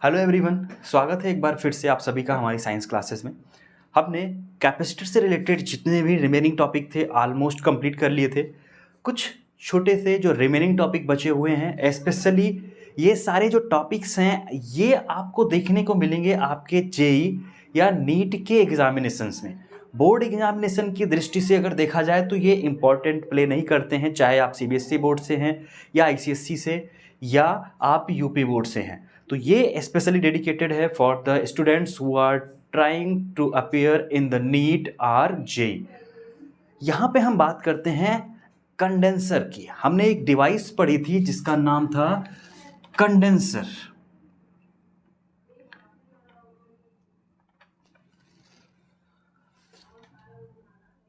Hello everyone, स्वागत है एक बार फिर से आप सभी का हमारी साइंस क्लासेस में। हमने कैपेसिटर से रिलेटेड जितने भी रिमेनिंग टॉपिक थे ऑलमोस्ट कंप्लीट कर लिए थे। कुछ छोटे से जो रिमेनिंग टॉपिक बचे हुए हैं, स्पेशली ये सारे जो टॉपिक्स हैं ये आपको देखने को मिलेंगे आपके जेई या नीट के एग्जामिनेशंस में। बोर्ड एग्जामिनेशन की दृष्टि से अगर देखा जाए तो ये इम्पॉर्टेंट प्ले नहीं करते हैं, चाहे आप सीबीएसई बोर्ड से हैं या आईसीएसई से या आप यूपी बोर्ड से हैं। तो ये स्पेशली डेडिकेटेड है for the students who are trying to appear in the NEET or JEE. यहाँ पे हम बात करते हैं कंडेंसर की। हमने एक डिवाइस पढ़ी थी जिसका नाम था कंडेंसर।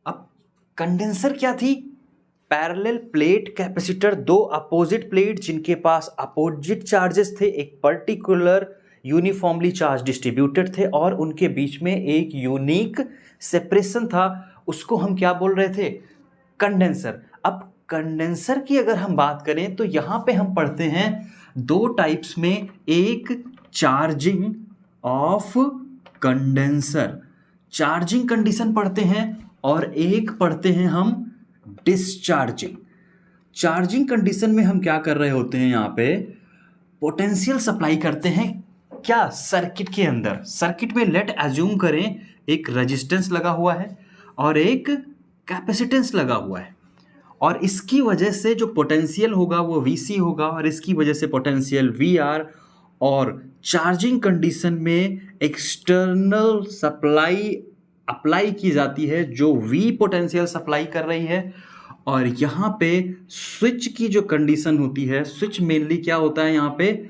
अब कंडेंसर क्या थी? पैरेलल प्लेट कैपेसिटर, दो अपोजिट प्लेट जिनके पास अपोजिट चार्जेस थे, एक पर्टिकुलर यूनिफॉर्मली चार्ज डिस्ट्रीब्यूटेड थे और उनके बीच में एक यूनिक सेपरेशन था। उसको हम क्या बोल रहे थे? कंडेंसर। अब कंडेंसर की अगर हम बात करें तो यहाँ पे हम पढ़ते हैं दो टाइप्स में, एक charging of condenser, charging condition पढ़ते हैं, और एक पढ़ते हैं हम डिस्चार्जिंग। चार्जिंग कंडीशन में हम क्या कर रहे होते हैं? यहाँ पे पोटेंशियल सप्लाई करते हैं। क्या? सर्किट के अंदर। सर्किट में लेट एज्यूम करें एक रेजिस्टेंस लगा हुआ है और एक कैपेसिटेंस लगा हुआ है, और इसकी वजह से जो पोटेंशियल होगा वो VC होगा और इसकी वजह से पोटेंशियल VR। और चार्जिंग कंडीशन में एक्सटर्नल सप्लाई अप्लाई की जाती है जो V पोटेंशियल सप्लाई कर रही है, और यहाँ पे स्विच की जो कंडीशन होती है, स्विच मेनली क्या होता है यहाँ पे?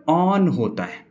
ऑन होता है,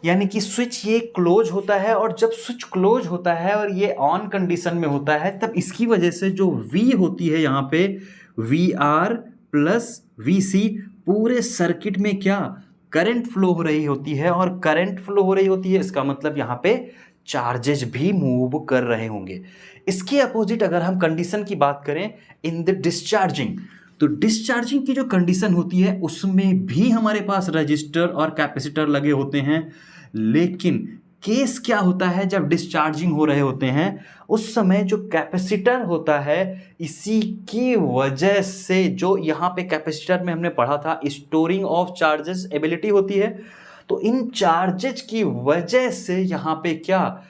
यानी कि स्विच ये क्लोज होता है, और जब स्विच क्लोज होता है और ये ऑन कंडीशन में होता है तब इसकी वजह से जो V होती है यहाँ पे VR प्लस VC, पूरे सर्किट में क्या करंट फ्लो हो रही होती है, और करंट फ्लो हो रही होती है इसका मतलब यहाँ पे चार्जेस भी मूव कर रहे होंगे। इसके अपोजिट अगर हम कंडीशन की बात करें इन द डिस्चार्जिंग, तो डिस्चार्जिंग की जो कंडीशन होती है उसमें भी हमारे पास रजिस्टर और कैपेसिटर लगे होते हैं। लेकिन केस क्या होता है जब डिस्चार्जिंग हो रहे होते हैं? उस समय जो कैपेसिटर होता है, इसी की वजह से जो यहाँ पे कैपेसिटर में हमने पढ़ा था स्टोरिंग ऑफ चार्जेस एबिलिटी होती है, तो इन चार्जेस की वजह से यहाँ पे क्या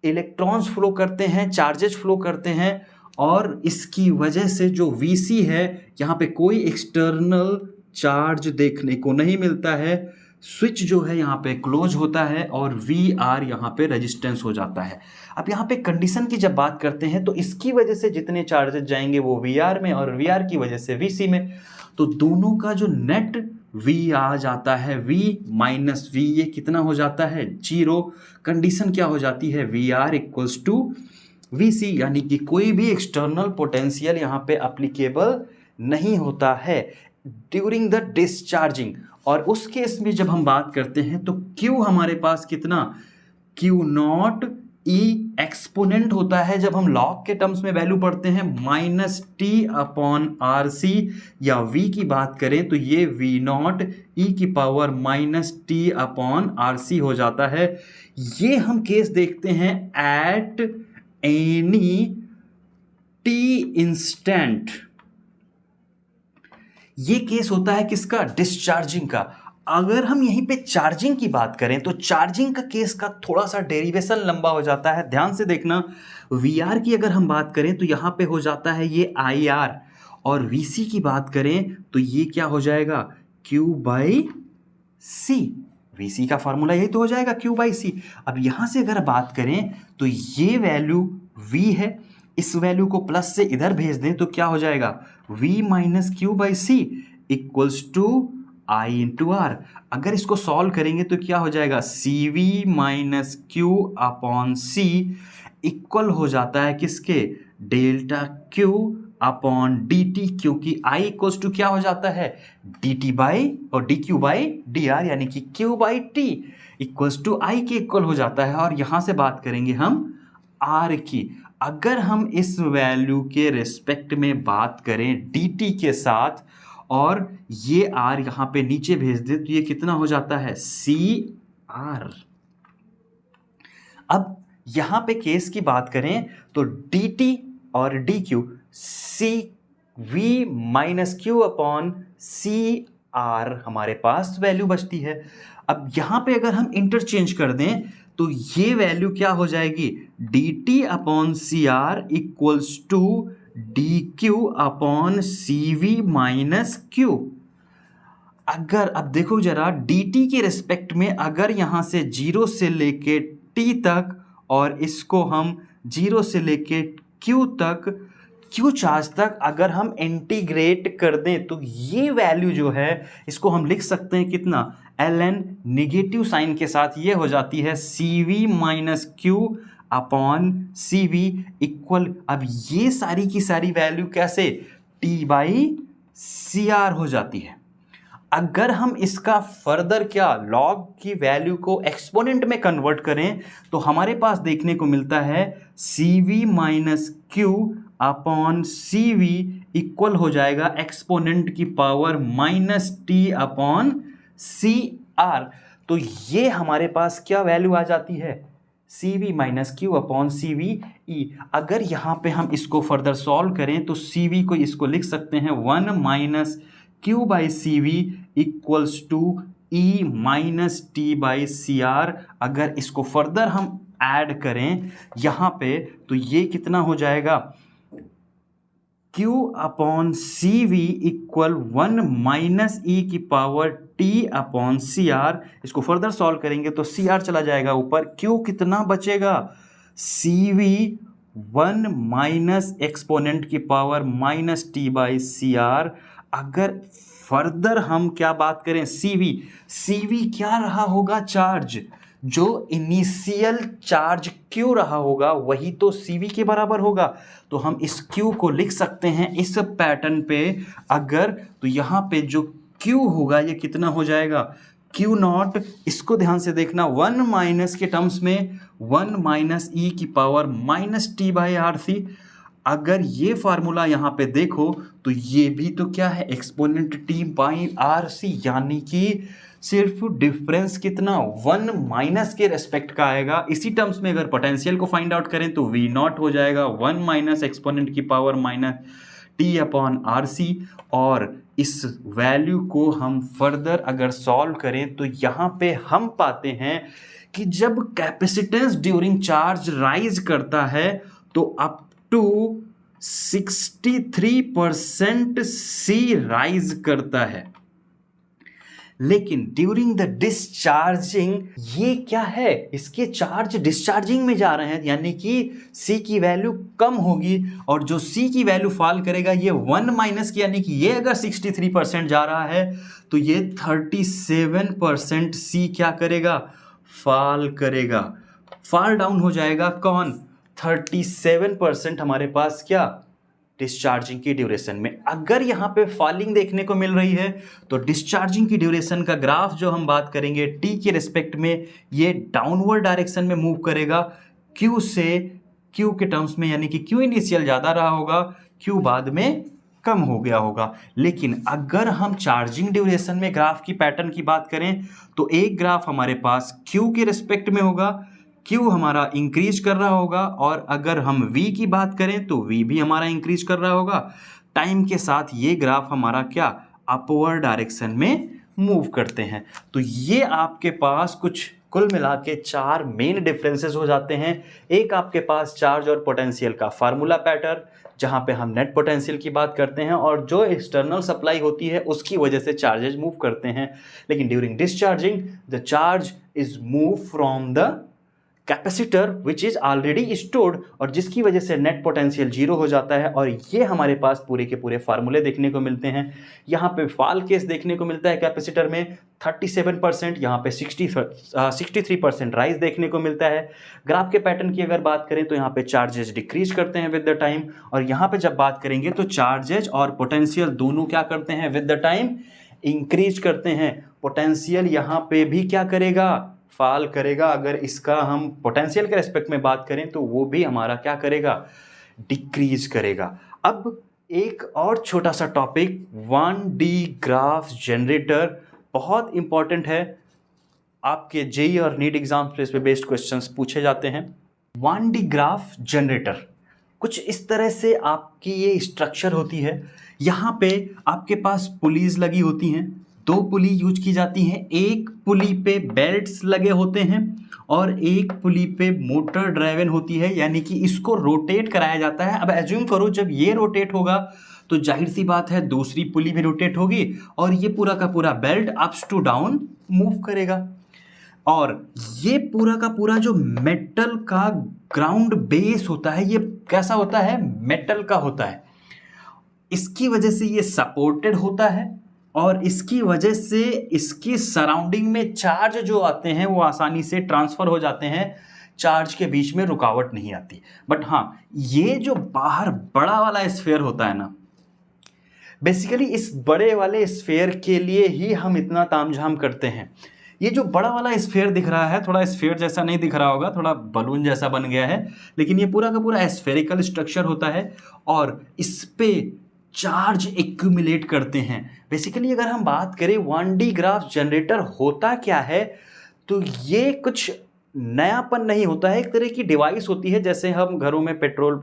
इलेक्ट्रॉन्स फ्लो करते हैं, चार्जेस फ्लो करते हैं, और इसकी वजह से जो VC है यहाँ पे कोई एक्सटर्नल चार्ज देखने को नहीं मिलता है। स्विच जो है यहाँ पे क्लोज होता है और VR यहाँ पे रेजिस्टेंस हो जाता है। अब यहाँ पे कंडीशन की जब बात करते हैं तो इसकी वजह से जितने चार्जेस जाएंगे वो VR में और VR की वजह से VC में, तो दोनों का जो नेट V आ जाता है V माइनस V, ये कितना हो जाता है? 0। कंडीशन क्या हो जाती है? VR इक्वल्स टू VC, यानी कि कोई भी एक्सटर्नल पोटेंशियल यहाँ पे अप्लीकेबल नहीं होता है ड्यूरिंग द डिस्चार्जिंग। और उस केस में जब हम बात करते हैं तो Q हमारे पास कितना? Q0 E एक्सपोनेंट होता है, जब हम लॉग के टर्म्स में वैल्यू पढ़ते हैं -T/RC, या V की बात करें तो ये V0 E की पावर -T/RC हो जाता है। ये हम केस देखते हैं एट एनी T इंस्टेंट। ये केस होता है किसका? डिस्चार्जिंग का। अगर हम यहीं पे चार्जिंग की बात करें तो चार्जिंग का केस का थोड़ा सा डेरिवेशन लंबा हो जाता है, ध्यान से देखना। VR की अगर हम बात करें तो यहाँ पे हो जाता है ये IR, और VC की बात करें तो ये क्या हो जाएगा? Q/C। VC का फॉर्मूला यही तो हो जाएगा, Q/C। अब यहाँ से अगर बात करें तो ये वैल्यू V है, इस वैल्यू को प्लस से इधर भेज दें तो क्या हो जाएगा? V minus Q/C equals to I into R। अगर इसको सॉल्व करेंगे तो क्या हो जाएगा? CV माइनस Q/C इक्वल हो जाता है किसके? डेल्टा Q अपॉन dt, क्योंकि I इक्वल्स टू क्या हो जाता है? dt बाई और dq/dr, यानी कि q/t इक्वल्स टू I के इक्वल हो जाता है। और यहां से बात करेंगे हम R की। अगर हम इस वैल्यू के रिस्पेक्ट में बात करें dt के साथ और ये आर यहाँ पे नीचे भेज दे तो ये कितना हो जाता है सी आर। अब यहाँ पे केस की बात करें तो डी टी और D Q C V minus Q upon C R हमारे पास वैल्यू बचती है। अब यहाँ पे अगर हम इंटरचेंज कर दें तो ये वैल्यू क्या हो जाएगी, D T upon C R equals to D Q upon C V minus Q. अगर अब देखो जरा डी टी के रिस्पेक्ट में अगर यहाँ से 0 से लेके t तक और इसको हम 0 से लेके q तक, q चार्ज तक अगर हम इंटीग्रेट कर दें तो ये वैल्यू जो है इसको हम लिख सकते हैं कितना, ln निगेटिव साइन के साथ ये हो जाती है cv minus Q upon C V equal. अब ये सारी की सारी वैल्यू कैसे t बाई सी आर हो जाती है। अगर हम इसका फर्दर क्या लॉग की वैल्यू को एक्सपोनेंट में कन्वर्ट करें तो हमारे पास देखने को मिलता है C V minus Q upon C V equal हो जाएगा एक्सपोनेंट की power minus T upon C R. तो ये हमारे पास क्या वैल्यू आ जाती है C V minus Q upon C V E. अगर यहाँ पे हम इसको फर्दर सॉल्व करें तो सी वी को इसको लिख सकते हैं 1 minus Q by C V equals to E minus T by C R. अगर इसको फर्दर हम ऐड करें यहाँ पे तो ये कितना हो जाएगा Q upon C V equal 1 minus E की power T upon C R. इसको फर्दर सॉल्व करेंगे तो सी आर चला जाएगा ऊपर, Q कितना बचेगा सी वी 1 माइनस एक्सपोनेंट की power minus T by C R. अगर फर्दर हम क्या बात करें सी वी क्या रहा होगा चार्ज, जो इनिशियल चार्ज Q रहा होगा वही तो CV के बराबर होगा। तो हम इस Q को लिख सकते हैं इस पैटर्न पे अगर, तो यहाँ पे जो Q होगा ये कितना हो जाएगा Q नॉट, इसको ध्यान से देखना 1 माइनस के टर्म्स में 1 माइनस ई की power minus T by R C. अगर ये फार्मूला यहाँ पे देखो तो ये भी तो क्या है exponent T by R C, यानी कि सिर्फ डिफरेंस कितना 1 माइनस के रेस्पेक्ट का आएगा। इसी टर्म्स में अगर पोटेंशियल को फाइंड आउट करें तो वी नॉट हो जाएगा 1 माइनस एक्सपोनेंट की power minus T upon R C. और इस वैल्यू को हम फर्दर अगर सॉल्व करें तो यहाँ पे हम पाते हैं कि जब कैपेसिटेंस ड्यूरिंग चार्ज राइज करता है तो अप टू 63% सी राइज करता है, लेकिन ड्यूरिंग द डिस्चार्जिंग ये क्या है, इसके चार्ज डिस्चार्जिंग में जा रहे हैं, यानी कि C की वैल्यू कम होगी और जो C की वैल्यू फॉल करेगा ये 1 माइनस की, यानी कि ये अगर 63% जा रहा है तो ये 37% C क्या करेगा फॉल करेगा, फॉल डाउन हो जाएगा। कौन 37% हमारे पास क्या डिस्चार्जिंग की ड्यूरेशन में। अगर यहाँ पे फॉलिंग देखने को मिल रही है तो डिस्चार्जिंग की ड्यूरेशन का ग्राफ जो हम बात करेंगे टी के रिस्पेक्ट में ये डाउनवर्ड डायरेक्शन में मूव करेगा क्यू से, क्यू के टर्म्स में, यानी कि क्यू इनिशियल ज़्यादा रहा होगा, क्यू बाद में कम हो गया होगा। लेकिन अगर हम चार्जिंग ड्यूरेशन में ग्राफ की पैटर्न की बात करें तो एक ग्राफ हमारे पास क्यू के रिस्पेक्ट में होगा, Q हमारा इंक्रीज कर रहा होगा, और अगर हम V की बात करें तो V भी हमारा इंक्रीज कर रहा होगा। टाइम के साथ ये ग्राफ हमारा क्या अपवर्ड डायरेक्शन में मूव करते हैं। तो ये आपके पास कुछ कुल मिला के 4 मेन डिफरेंसेस हो जाते हैं। एक आपके पास चार्ज और पोटेंशियल का फार्मूला पैटर्न जहाँ पे हम नेट पोटेंशियल की बात करते हैं और जो एक्सटर्नल सप्लाई होती है उसकी वजह से चार्जेस मूव करते हैं। लेकिन during discharging the charge is move from the capacitor which is already stored, और जिसकी वजह से नेट पोटेंशियल 0 हो जाता है। और ये हमारे पास पूरे के पूरे फार्मूले देखने को मिलते हैं। यहाँ पे फॉल केस देखने को मिलता है कैपेसिटर में 37%, यहाँ पे 63% राइज देखने को मिलता है। ग्राफ के पैटर्न की अगर बात करें तो यहाँ पे चार्जेस डिक्रीज करते हैं विद द टाइम, और यहाँ पे जब बात करेंगे तो चार्जेस और पोटेंशियल दोनों क्या करते हैं विद द टाइम इंक्रीज करते हैं। पोटेंशियल यहाँ पे भी क्या करेगा फॉल करेगा। अगर इसका हम पोटेंशियल के रेस्पेक्ट में बात करें तो वो भी हमारा क्या करेगा डिक्रीज करेगा। अब एक और छोटा सा टॉपिक 1D ग्राफ जनरेटर, बहुत इंपॉर्टेंट है। आपके जेई और नीट एग्जाम पे इस पे बेस्ड क्वेश्चंस पूछे जाते हैं। 1D ग्राफ जनरेटर कुछ इस तरह से आपकी ये स्ट्रक्चर होती है। यहाँ पे आपके पास पुलीज लगी होती हैं, 2 पुली यूज की जाती हैं। एक पुली पे बेल्ट्स लगे होते हैं और एक पुली पे मोटर ड्राइवन होती है, यानी कि इसको रोटेट कराया जाता है। अब एज्यूम करो जब ये रोटेट होगा तो जाहिर सी बात है दूसरी पुली भी रोटेट होगी और ये पूरा का पूरा belt ups to down move करेगा। और ये पूरा का पूरा जो मेटल का ग्राउंड बेस होता है, ये कैसा होता है? मेटल का होता है। इसकी वजह से ये सपोर्टेड होता है और इसकी वजह से इसकी सराउंडिंग में चार्ज जो आते हैं वो आसानी से ट्रांसफर हो जाते हैं, चार्ज के बीच में रुकावट नहीं आती। बट हाँ, ये जो बाहर बड़ा वाला स्फीयर होता है ना, बेसिकली इस बड़े वाले स्फीयर के लिए ही हम इतना तामझाम करते हैं। ये जो बड़ा वाला स्फीयर दिख रहा है, थोड़ा स्फीयर जैसा नहीं दिख रहा होगा, थोड़ा बलून जैसा बन गया है, लेकिन ये पूरा का पूरा स्फेरिकल स्ट्रक्चर होता है और इस पे चार्ज एक्यूमुलेट करते हैं। बेसिकली अगर हम बात करें 1D ग्राफ जनरेटर होता क्या है, तो ये कुछ नयापन नहीं होता है। एक तरह की डिवाइस होती है, जैसे हम घरों में पेट्रोल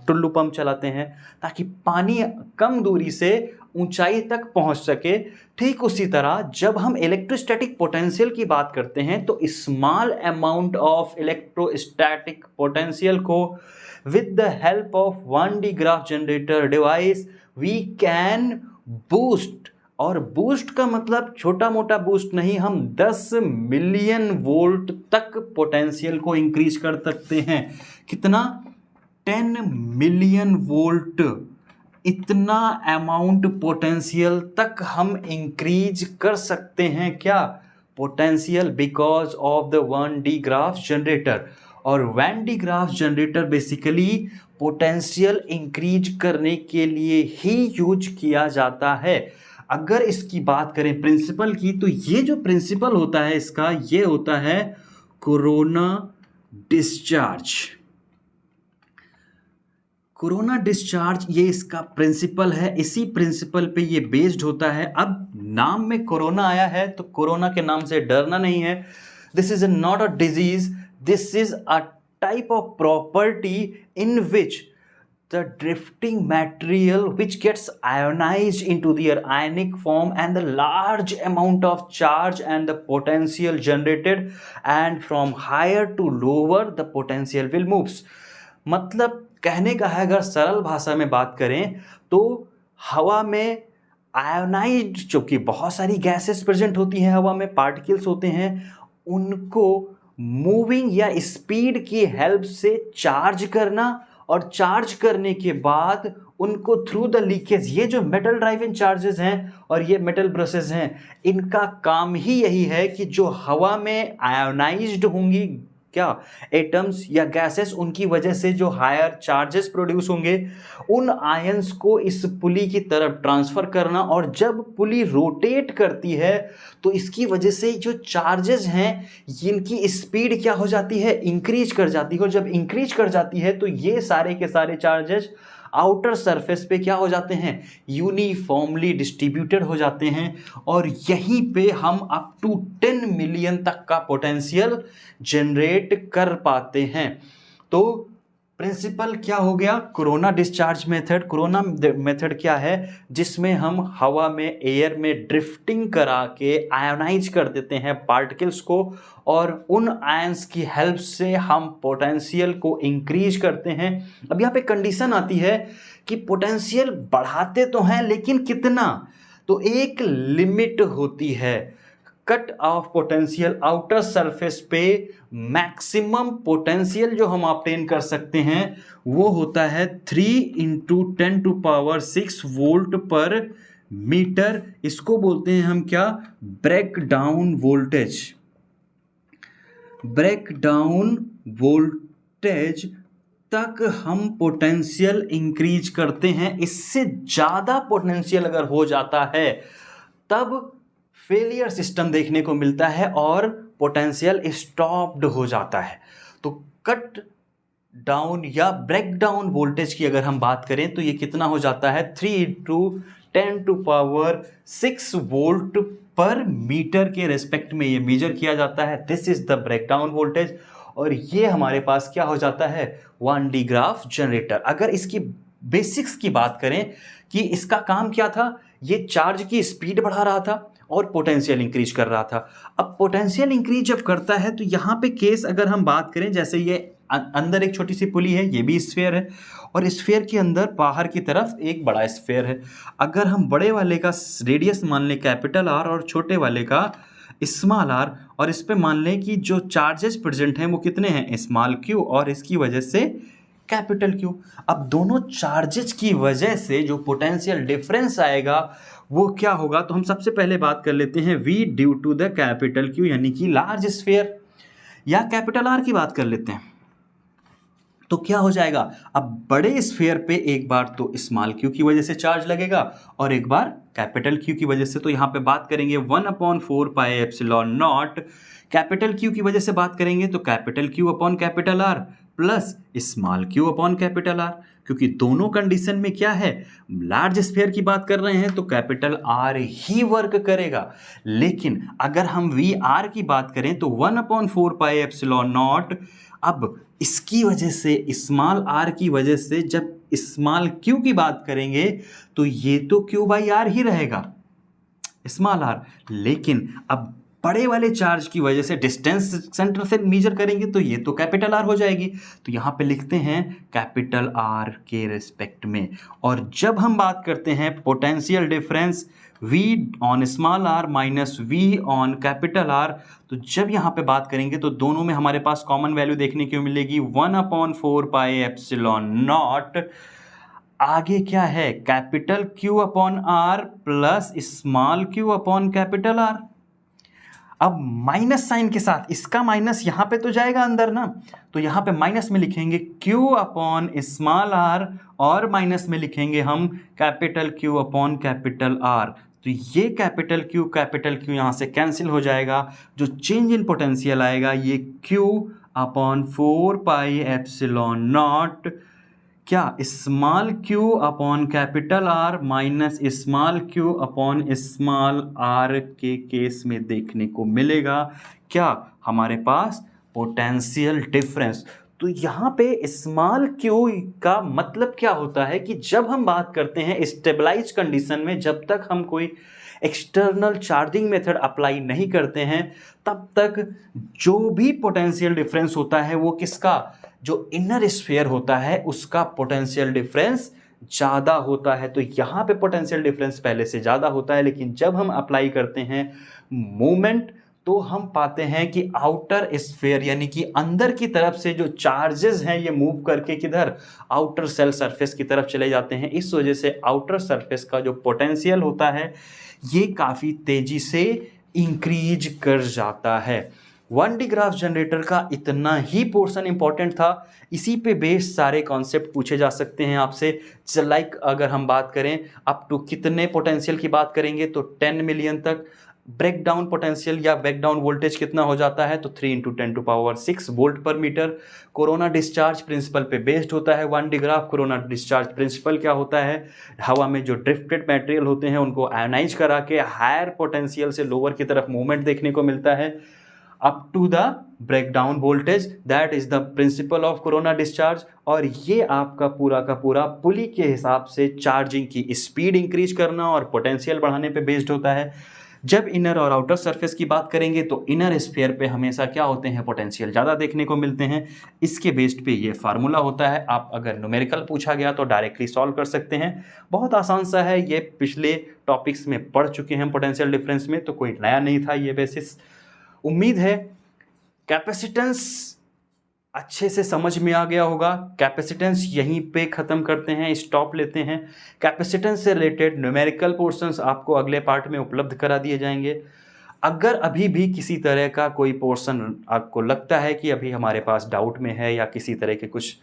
टुल्लू पंप चलाते हैं ताकि पानी कम दूरी से ऊंचाई तक पहुंच सके। ठीक उसी तरह जब हम इलेक्ट्रोस्टैटिक पोटेंशियल की बात करते हैं तो small amount of electrostatic potential को with the help of 1D Graaff generator device we can boost. और बूस्ट का मतलब छोटा मोटा बूस्ट नहीं, हम 10 मिलियन वोल्ट तक पोटेंशियल को इंक्रीज कर सकते हैं। कितना? 10 मिलियन वोल्ट। इतना अमाउंट पोटेंशियल तक हम इंक्रीज कर सकते हैं। क्या? Potential, because of the 1D Graaff generator. और 1D Graaff generator basically potential increase करने के लिए ही यूज किया जाता है। अगर इसकी बात करें प्रिंसिपल की, तो ये जो प्रिंसिपल होता है इसका, ये होता है कोरोना डिस्चार्ज। कोरोना डिस्चार्ज ये इसका प्रिंसिपल है, इसी प्रिंसिपल पे ये बेस्ड होता है। अब नाम में कोरोना आया है तो कोरोना के नाम से डरना नहीं है। This is not a disease, this is a type of property in which the drifting material which gets ionized into their ionic form and the large amount of charge and the potential generated, and from higher to lower the potential will moves। मतलब कहने का है, अगर सरल भाषा में बात करें तो हवा में आयोनाइज्ड, जो कि बहुत सारी गैसेस प्रेजेंट होती हैं हवा में, पार्टिकल्स होते हैं, उनको मूविंग या स्पीड की हेल्प से चार्ज करना और चार्ज करने के बाद उनको थ्रू द लीकेज, ये जो मेटल ड्राइवन चार्जेस हैं और ये मेटल ब्रशेस हैं, इनका काम ही यही है कि जो हवा में आयोनाइज्ड होंगी क्या एटम्स या गैसेस, उनकी वजह से जो हायर चार्जेस प्रोड्यूस होंगे, उन आयंस को इस पुली की तरफ ट्रांसफर करना। और जब पुली रोटेट करती है तो इसकी वजह से जो चार्जेस हैं इनकी स्पीड क्या हो जाती है? इंक्रीज कर जाती है। और जब इंक्रीज कर जाती है तो ये सारे के सारे चार्जेस आउटर सरफेस पे क्या हो जाते हैं? यूनिफॉर्मली डिस्ट्रीब्यूटेड हो जाते हैं और यहीं पे हम अप टू 10 मिलियन तक का पोटेंशियल जनरेट कर पाते हैं। तो प्रिंसिपल क्या हो गया? Corona discharge method. Corona method क्या है? जिसमें हम हवा में, एयर में ड्रिफ्टिंग करा के आयोनाइज कर देते हैं पार्टिकल्स को और उन आयंस की हेल्प से हम पोटेंशियल को इंक्रीज करते हैं। अब यहाँ पे कंडीशन आती है कि पोटेंशियल बढ़ाते तो हैं लेकिन कितना? तो एक लिमिट होती है। Cut off potential outer surface पे मैक्सिमम पोटेंशियल जो हम ऑब्टेन कर सकते हैं वो होता है 3 × 10⁶ वोल्ट पर मीटर। इसको बोलते हैं हम क्या? Breakdown voltage. Breakdown voltage तक हम पोटेंशियल इंक्रीज करते हैं। इससे ज़्यादा पोटेंशियल अगर हो जाता है तब फेलियर सिस्टम देखने को मिलता है और पोटेंशियल स्टॉप्ड हो जाता है। तो कट डाउन या ब्रेक डाउन वोल्टेज की अगर हम बात करें तो ये कितना हो जाता है 3 × 10⁻⁶ वोल्ट पर मीटर के रेस्पेक्ट में ये मेजर किया जाता है। This is the breakdown voltage. और ये हमारे पास क्या हो जाता है 1D ग्राफ जनरेटर। अगर इसकी बेसिक्स की बात करें कि इसका काम क्या था, ये चार्ज की स्पीड बढ़ा रहा था और पोटेंशियल इंक्रीज कर रहा था। अब पोटेंशियल इंक्रीज जब करता है तो यहाँ पे केस अगर हम बात करें, जैसे ये अंदर एक छोटी सी पुली है, ये भी स्फीयर है और स्फीयर के अंदर बाहर की तरफ एक बड़ा स्फीयर है। अगर हम बड़े वाले का रेडियस मान लें कैपिटल आर और छोटे वाले का स्मॉल आर, और इस पे मान लें कि जो चार्जेस प्रेजेंट हैं वो कितने हैं स्मॉल क्यू और इसकी वजह से कैपिटल क्यू। अब दोनों चार्जेस की वजह से जो पोटेंशियल डिफरेंस आएगा वो क्या होगा, तो हम सबसे पहले बात कर लेते हैं V due to the capital Q यानी कि लार्ज स्फीयर, या कैपिटल आर की बात कर लेते हैं। तो क्या हो जाएगा, अब बड़े स्फीयर पे एक बार तो स्मॉल क्यू की वजह से चार्ज लगेगा और एक बार कैपिटल क्यू की वजह से। तो यहाँ पे बात करेंगे 1/4πε0। कैपिटल क्यू की वजह से बात करेंगे तो capital Q upon capital are plus small Q upon capital are, क्योंकि दोनों कंडीशन में क्या है, लार्ज स्फीयर की बात कर रहे हैं तो कैपिटल आर ही वर्क करेगा। लेकिन अगर हम वी आर की बात करें तो 1/4πε0, अब इसकी वजह से स्मॉल आर की वजह से जब स्मॉल क्यू की बात करेंगे तो ये तो क्यू बाई आर ही रहेगा स्मॉल आर। लेकिन अब बड़े वाले चार्ज की वजह से डिस्टेंस सेंटर से मेजर करेंगे तो ये तो कैपिटल आर हो जाएगी। तो यहाँ पे लिखते हैं कैपिटल आर के रिस्पेक्ट में। और जब हम बात करते हैं potential difference V on small R minus V on capital R, तो जब यहाँ पे बात करेंगे तो दोनों में हमारे पास कॉमन वैल्यू देखने को मिलेगी 1/4πε0। आगे क्या है capital Q upon R plus small Q upon capital are. अब माइनस साइन के साथ इसका माइनस यहाँ पे तो जाएगा अंदर ना, तो यहाँ पे माइनस में लिखेंगे Q अपॉन स्मॉल आर और माइनस में लिखेंगे हम capital Q upon capital R. तो ये कैपिटल Q यहाँ से कैंसिल हो जाएगा। जो चेंज इन पोटेंशियल आएगा ये Q अपॉन 4πε0 क्या small Q upon capital R minus small Q upon small R के केस में देखने को मिलेगा क्या हमारे पास पोटेंशियल डिफरेंस। तो यहाँ पे स्मॉल क्यू का मतलब क्या होता है कि जब हम बात करते हैं स्टेबलाइज कंडीशन में, जब तक हम कोई एक्सटर्नल चार्जिंग मेथड अप्लाई नहीं करते हैं तब तक जो भी पोटेंशियल डिफरेंस होता है वो किसका, जो इनर स्फीयर होता है उसका पोटेंशियल डिफरेंस ज़्यादा होता है। तो यहाँ पे पोटेंशियल डिफरेंस पहले से ज़्यादा होता है, लेकिन जब हम अप्लाई करते हैं मोमेंट तो हम पाते हैं कि आउटर स्फीयर यानी कि अंदर की तरफ से जो चार्जेस हैं ये मूव करके किधर आउटर सेल सरफेस की तरफ चले जाते हैं। इस वजह से आउटर सरफेस का जो पोटेंशियल होता है ये काफ़ी तेज़ी से इंक्रीज कर जाता है। 1D ग्राफ जनरेटर का इतना ही पोर्शन इंपॉर्टेंट था, इसी पे बेस्ड सारे कॉन्सेप्ट पूछे जा सकते हैं आपसे। लाइक अगर हम बात करें अप टू कितने पोटेंशियल की बात करेंगे तो 10 मिलियन तक। ब्रेक डाउन पोटेंशियल या ब्रेक डाउन वोल्टेज कितना हो जाता है तो 3 × 10⁻6 वोल्ट पर मीटर। कोरोना डिस्चार्ज प्रिंसिपल पे बेस्ड होता है 1D graph. Corona discharge principal क्या होता है, हवा में जो ड्रिफ्टेड मटेरियल होते हैं उनको आयनाइज करा के हायर पोटेंशियल से लोअर की तरफ मूवमेंट देखने को मिलता है up to the breakdown voltage. That is the principle of corona discharge. और ये आपका पूरा का पूरा पुली के हिसाब से चार्जिंग की स्पीड इंक्रीज करना और पोटेंशियल बढ़ाने पे बेस्ड होता है। जब इनर और आउटर सरफेस की बात करेंगे तो इनर स्फीयर पे हमेशा क्या होते हैं पोटेंशियल ज़्यादा देखने को मिलते हैं। इसके बेस्ड पे ये फार्मूला होता है। आप अगर न्यूमेरिकल पूछा गया तो डायरेक्टली सॉल्व कर सकते हैं, बहुत आसान सा है। ये पिछले टॉपिक्स में पढ़ चुके हैं पोटेंशियल डिफरेंस में, तो कोई नया नहीं था ये बेसिस। उम्मीद है कैपेसिटेंस अच्छे से समझ में आ गया होगा। कैपेसिटेंस यहीं पे ख़त्म करते हैं, स्टॉप लेते हैं। कैपेसिटेंस से रिलेटेड न्यूमेरिकल पोर्शंस आपको अगले पार्ट में उपलब्ध करा दिए जाएंगे। अगर अभी भी किसी तरह का कोई पोर्शन आपको लगता है कि अभी हमारे पास डाउट में है या किसी तरह के कुछ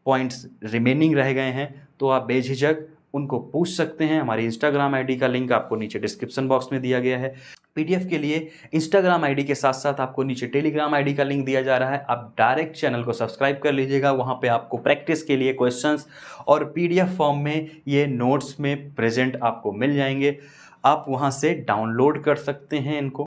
पॉइंट्स रिमेनिंग रह गए हैं तो आप बेझिझक उनको पूछ सकते हैं। हमारी इंस्टाग्राम आईडी का लिंक आपको नीचे डिस्क्रिप्शन बॉक्स में दिया गया है। पीडीएफ के लिए इंस्टाग्राम आईडी के साथ साथ आपको नीचे टेलीग्राम आईडी का लिंक दिया जा रहा है। आप डायरेक्ट चैनल को सब्सक्राइब कर लीजिएगा, वहाँ पे आपको प्रैक्टिस के लिए क्वेश्चंस और पीडीएफ फॉर्म में ये नोट्स में प्रेजेंट आपको मिल जाएंगे। आप वहाँ से डाउनलोड कर सकते हैं इनको।